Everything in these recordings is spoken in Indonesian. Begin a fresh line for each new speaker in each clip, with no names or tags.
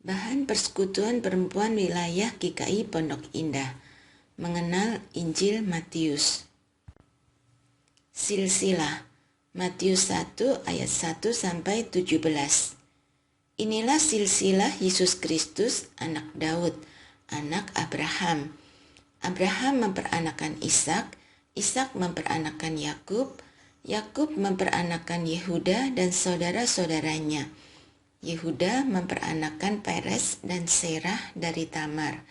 Bahan Persekutuan Perempuan Wilayah GKI Pondok Indah. Mengenal Injil Matius. Silsilah Matius 1 ayat 1 sampai 17. Inilah silsilah Yesus Kristus, anak Daud, anak Abraham. Abraham memperanakan Ishak, Ishak memperanakan Yakub, Yakub memperanakan Yehuda dan saudara-saudaranya. Yehuda memperanakan Peres dan Serah dari Tamar.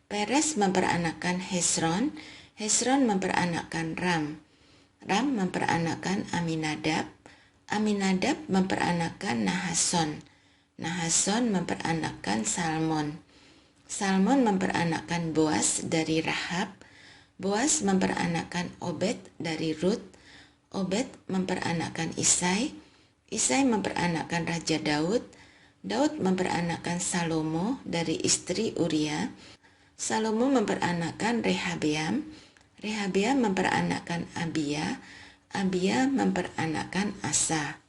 Peres memperanakan Hesron, Hesron memperanakan Ram. Ram memperanakan Aminadab, Aminadab memperanakan Nahason. Nahason memperanakan Salmon. Salmon memperanakan Boas dari Rahab. Boas memperanakan Obed dari Rut. Obed memperanakan Isai. Isai memperanakan Raja Daud. Daud memperanakan Salomo dari istri Uria. Salomo memperanakan Rehabeam. Rehabeam memperanakan Abia. Abia memperanakan Asa.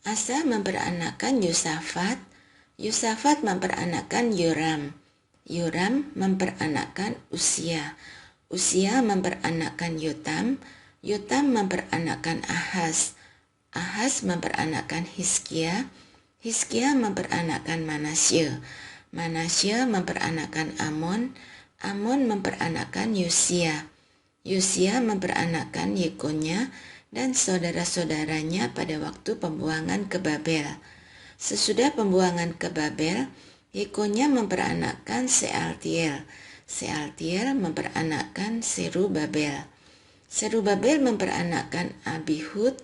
Asa memperanakan Yosafat. Yosafat memperanakan Yoram. Yoram memperanakan Usia. Usia memperanakan Yotam. Yotam memperanakan Ahaz. Ahaz memperanakan Hizkia. Hizkia memperanakan Manasye. Manasye memperanakan Amon. Amon memperanakan Yosia. Yosia memperanakan Yekonya dan saudara-saudaranya pada waktu pembuangan ke Babel. Sesudah pembuangan ke Babel, Yekonya memperanakan Sealtiel. Sealtiel memperanakan Serubabel. Serubabel memperanakan Abihud.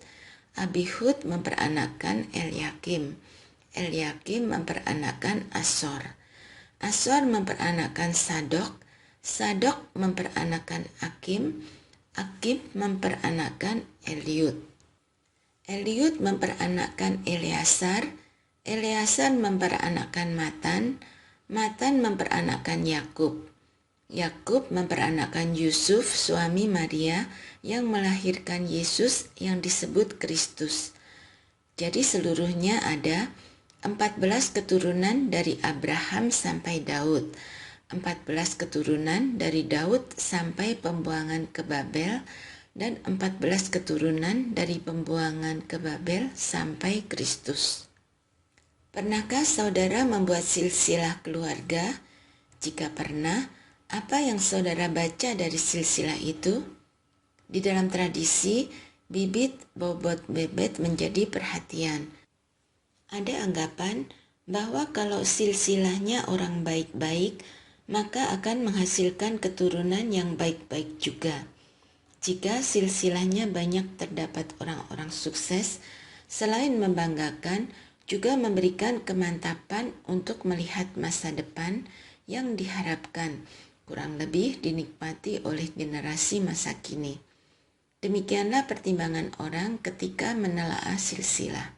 Abihud memperanakan Elyakim. Elyakim memperanakan Asor. Asor memperanakan Sadok. Sadok memperanakan Akim. Akim memperanakan Eliud. Eliud memperanakan Eleasar. Eleasar memperanakan Matan. Matan memperanakan Yakub. Yakub memperanakan Yusuf, suami Maria, yang melahirkan Yesus yang disebut Kristus. Jadi seluruhnya ada 14 keturunan dari Abraham sampai Daud, 14 keturunan dari Daud sampai pembuangan ke Babel, dan 14 keturunan dari pembuangan ke Babel sampai Kristus. Pernahkah saudara membuat silsilah keluarga? Jika pernah, apa yang saudara baca dari silsilah itu? Di dalam tradisi, bibit bobot bebet menjadi perhatian. Ada anggapan bahwa kalau silsilahnya orang baik-baik, maka akan menghasilkan keturunan yang baik-baik juga. Jika silsilahnya banyak terdapat orang-orang sukses, selain membanggakan, juga memberikan kemantapan untuk melihat masa depan yang diharapkan kurang lebih dinikmati oleh generasi masa kini. Demikianlah pertimbangan orang ketika menelaah silsilah.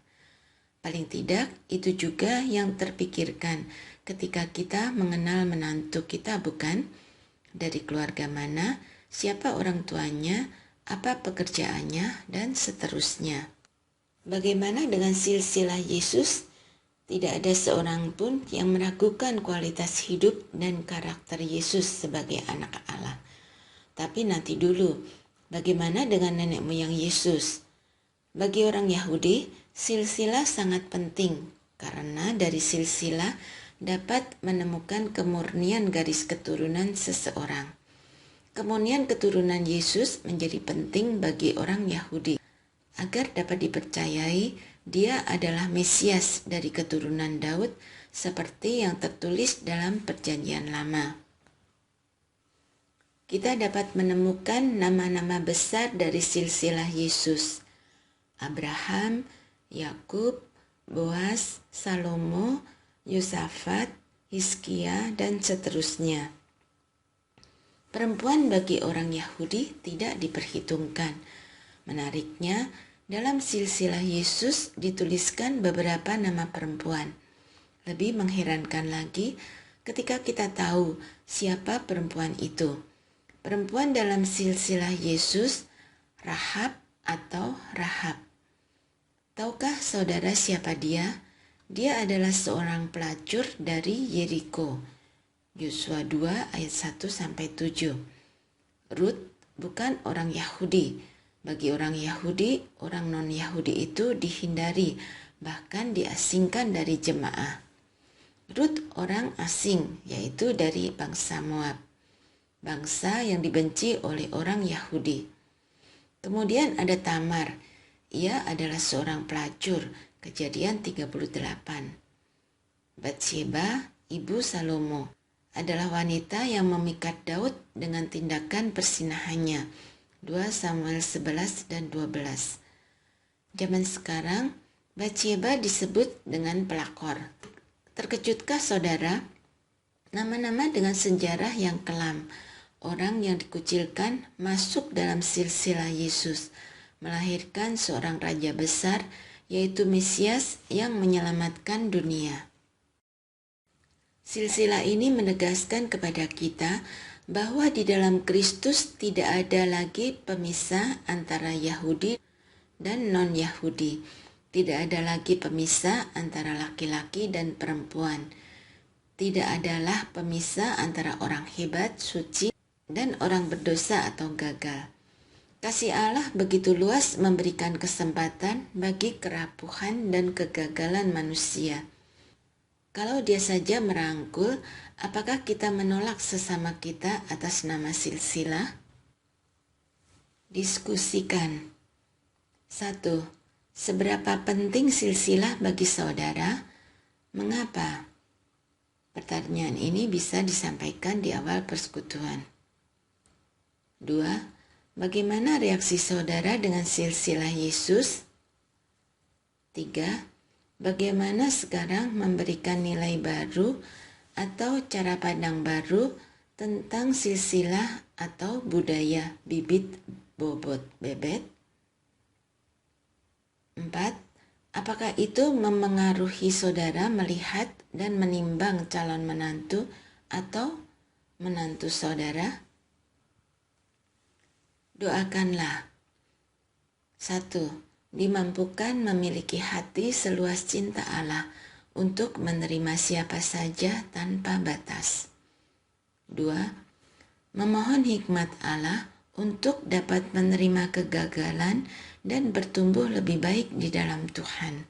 Paling tidak, itu juga yang terpikirkan ketika kita mengenal menantu kita, bukan? Dari keluarga mana, siapa orang tuanya, apa pekerjaannya, dan seterusnya. Bagaimana dengan silsilah Yesus? Tidak ada seorang pun yang meragukan kualitas hidup dan karakter Yesus sebagai anak Allah. Tapi nanti dulu, bagaimana dengan nenek moyang Yesus? Bagi orang Yahudi, silsilah sangat penting karena dari silsilah dapat menemukan kemurnian garis keturunan seseorang. Kemurnian keturunan Yesus menjadi penting bagi orang Yahudi agar dapat dipercayai Dia adalah Mesias dari keturunan Daud seperti yang tertulis dalam Perjanjian Lama. Kita dapat menemukan nama-nama besar dari silsilah Yesus. Abraham, Yakub, Boas, Salomo, Yosafat, Hizkia, dan seterusnya. Perempuan bagi orang Yahudi tidak diperhitungkan. Menariknya, dalam silsilah Yesus dituliskan beberapa nama perempuan. Lebih mengherankan lagi ketika kita tahu siapa perempuan itu. Perempuan dalam silsilah Yesus, Rahab atau Rahab. Tahukah saudara siapa dia? Dia adalah seorang pelacur dari Yeriko. Yosua 2 ayat 1-7. Rut bukan orang Yahudi. Bagi orang Yahudi, orang non-Yahudi itu dihindari, bahkan diasingkan dari jemaah. Rut orang asing, yaitu dari bangsa Moab, bangsa yang dibenci oleh orang Yahudi. Kemudian ada Tamar. Ia adalah seorang pelacur, Kejadian 38. Batsheba, ibu Salomo, adalah wanita yang memikat Daud dengan tindakan persinahannya. 2 Samuel 11 dan 12. Zaman sekarang, Batsheba disebut dengan pelakor. Terkejutkah saudara? Nama-nama dengan sejarah yang kelam, orang yang dikucilkan masuk dalam silsilah Yesus, melahirkan seorang raja besar, yaitu Mesias yang menyelamatkan dunia. Silsilah ini menegaskan kepada kita bahwa di dalam Kristus tidak ada lagi pemisah antara Yahudi dan non-Yahudi. Tidak ada lagi pemisah antara laki-laki dan perempuan. Tidak adalah pemisah antara orang hebat, suci, dan orang berdosa atau gagal. Kasih Allah begitu luas memberikan kesempatan bagi kerapuhan dan kegagalan manusia. Kalau Dia saja merangkul, apakah kita menolak sesama kita atas nama silsilah? Diskusikan. 1. Seberapa penting silsilah bagi saudara? Mengapa? Pertanyaan ini bisa disampaikan di awal persekutuan. 2. Bagaimana reaksi saudara dengan silsilah Yesus? 3. Bagaimana sekarang memberikan nilai baru atau cara pandang baru tentang silsilah atau budaya bibit bobot bebet? 4. Apakah itu memengaruhi saudara melihat dan menimbang calon menantu atau menantu saudara? Doakanlah. 1. Dimampukan memiliki hati seluas cinta Allah untuk menerima siapa saja tanpa batas. 2. Memohon hikmat Allah untuk dapat menerima kegagalan dan bertumbuh lebih baik di dalam Tuhan.